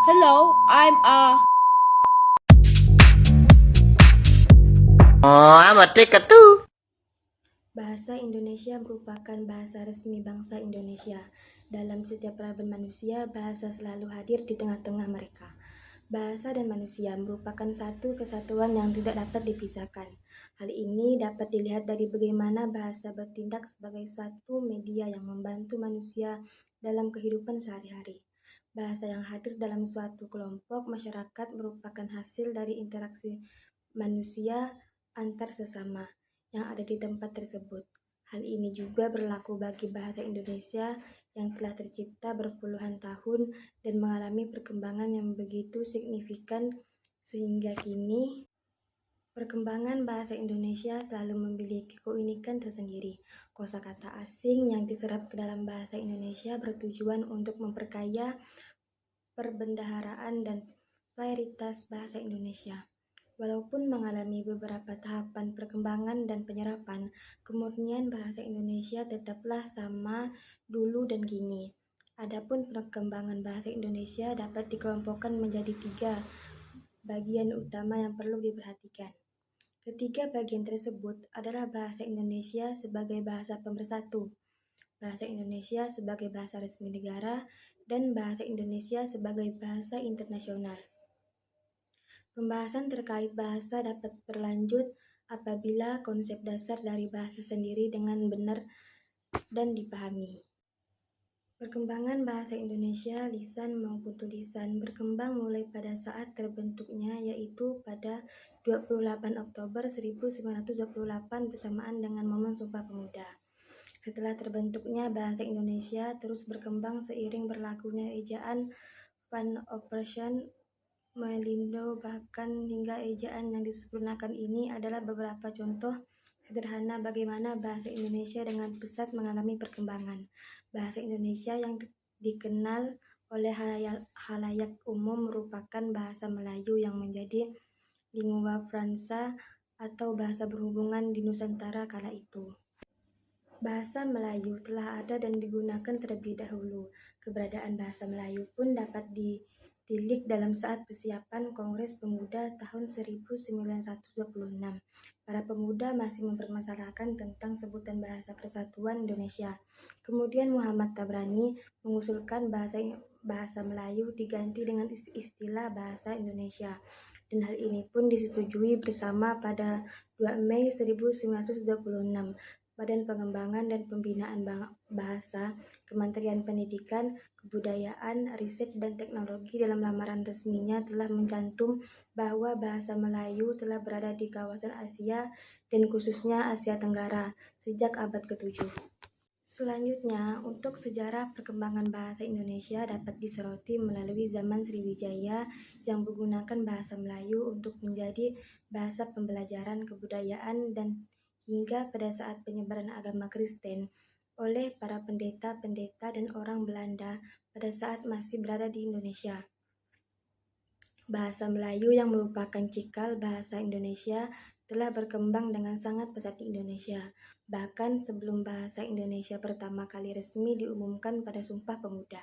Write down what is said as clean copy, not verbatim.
Hello, I'm a. Oh, merdeka tuh. Bahasa Indonesia merupakan bahasa resmi bangsa Indonesia. Dalam setiap peradaban manusia, bahasa selalu hadir di tengah-tengah mereka. Bahasa dan manusia merupakan satu kesatuan yang tidak dapat dipisahkan. Hal ini dapat dilihat dari bagaimana bahasa bertindak sebagai suatu media yang membantu manusia dalam kehidupan sehari-hari. Bahasa yang hadir dalam suatu kelompok masyarakat merupakan hasil dari interaksi manusia antar sesama yang ada di tempat tersebut. Hal ini juga berlaku bagi bahasa Indonesia yang telah tercipta berpuluhan tahun dan mengalami perkembangan yang begitu signifikan sehingga kini perkembangan bahasa Indonesia selalu memiliki keunikan tersendiri. Kosakata asing yang diserap ke dalam bahasa Indonesia bertujuan untuk memperkaya perbendaharaan dan varietas bahasa Indonesia. Walaupun mengalami beberapa tahapan perkembangan dan penyerapan, kemurnian bahasa Indonesia tetaplah sama dulu dan kini. Adapun perkembangan bahasa Indonesia dapat dikelompokkan menjadi 3 bagian utama yang perlu diperhatikan. Ketiga bagian tersebut adalah bahasa Indonesia sebagai bahasa pemersatu, bahasa Indonesia sebagai bahasa resmi negara, dan bahasa Indonesia sebagai bahasa internasional. Pembahasan terkait bahasa dapat berlanjut apabila konsep dasar dari bahasa sendiri dengan benar dan dipahami. Perkembangan bahasa Indonesia lisan maupun tulisan berkembang mulai pada saat terbentuknya yaitu pada 28 Oktober 1928 bersamaan dengan momen Sumpah Pemuda. Setelah terbentuknya bahasa Indonesia terus berkembang seiring berlakunya ejaan Van Operasion Melindo bahkan hingga ejaan yang disempurnakan ini adalah beberapa contoh sederhana bagaimana bahasa Indonesia dengan pesat mengalami perkembangan. Bahasa Indonesia yang dikenal oleh halayak umum merupakan bahasa Melayu yang menjadi lingua franca atau bahasa berhubungan di Nusantara kala itu. Bahasa Melayu telah ada dan digunakan terlebih dahulu. Keberadaan bahasa Melayu pun dapat ditilik dalam saat persiapan Kongres Pemuda tahun 1926. Para pemuda masih mempermasalahkan tentang sebutan Bahasa Persatuan Indonesia. Kemudian Muhammad Tabrani mengusulkan bahasa Melayu diganti dengan istilah bahasa Indonesia. Dan hal ini pun disetujui bersama pada 2 Mei 1926. Badan Pengembangan dan Pembinaan Bahasa, Kementerian Pendidikan, Kebudayaan, Riset, dan Teknologi dalam lamaran resminya telah mencantum bahwa bahasa Melayu telah berada di kawasan Asia dan khususnya Asia Tenggara sejak abad ke-7. Selanjutnya, untuk sejarah perkembangan bahasa Indonesia dapat disoroti melalui zaman Sriwijaya yang menggunakan bahasa Melayu untuk menjadi bahasa pembelajaran kebudayaan dan hingga pada saat penyebaran agama Kristen oleh para pendeta-pendeta dan orang Belanda pada saat masih berada di Indonesia. Bahasa Melayu yang merupakan cikal bahasa Indonesia telah berkembang dengan sangat pesat di Indonesia, bahkan sebelum bahasa Indonesia pertama kali resmi diumumkan pada Sumpah Pemuda.